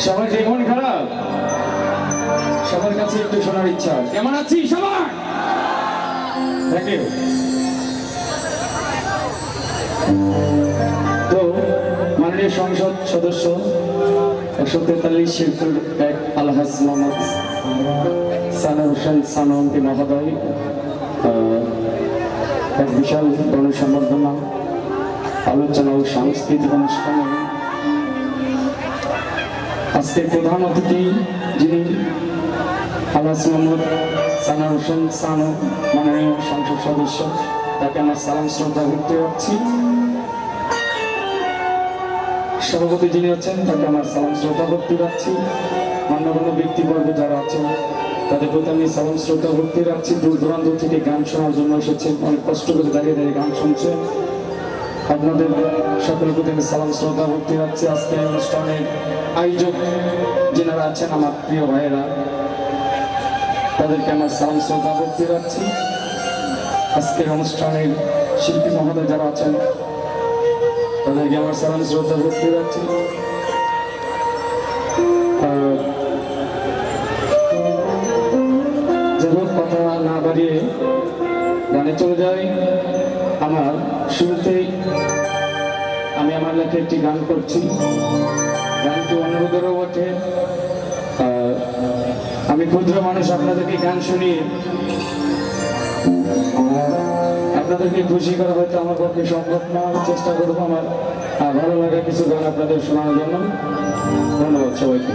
সবার যে মন খারাপ, সবার কাছে একটু শোনার ইচ্ছা। কেমন আছি সবাই? Thank you. তো মাননীয় সংসদ সদস্য 143 শিল্পের এক আলহাজ মোহাম্মদ সানা হোসেন সানন্তি মহোদয় এক বিশাল গণসংবর্ধনা আলোচনা ও সাংস্কৃতিক অনুষ্ঠানে আজকে প্রধান অতিথি যিনি আলহাজ মোহাম্মদ সানা হোসেন সানু, মাননীয় সংসদ সদস্য, তাকে আমার সালাম শ্রদ্ধা করতে যাচ্ছি। সভাপতি যিনি আছেন তাকে আমার সালাম শ্রদ্ধা করতে যাচ্ছি। মান্যগণ্য ব্যক্তিবর্গ যারা আছেন তাদের প্রতি আমি সালাম শ্রদ্ধা করতে যাচ্ছি। দূর দূরান্ত থেকে গান শোনার জন্য এসেছেন, অনেক কষ্ট করে দাঁড়িয়ে দাঁড়িয়ে গান শুনছেন। আপনাদের সকলের প্রতি আমি সালাম শ্রদ্ধা করতে যাচ্ছি। আজকে অনুষ্ঠানের আয়োজক যিনারা আছেন আমার প্রিয় ভাইয়েরা, তাদেরকে আমার সালাম শ্রদ্ধা করতে যাচ্ছি। আজকের অনুষ্ঠানের শিল্পী মহোদয় যারা আছেন তাদেরকে আমার সালাম শ্রদ্ধা করতে যাচ্ছি। যাই কথা না বাড়িয়ে গানে চলে যাই। আমার শুরুতেই আমি আমার লেখে একটি গান করছি। গানটি অনুরোধেরও বটে। আমি ক্ষুদ্র মানুষ, আপনাদেরকে গান শুনিয়ে আপনাদেরকে খুশি করা হয়তো আমার পক্ষে সম্ভব না। চেষ্টা করবো আমার ভালো লাগা কিছু গান আপনাদের শোনানোর জন্য। ধন্যবাদ সবাইকে।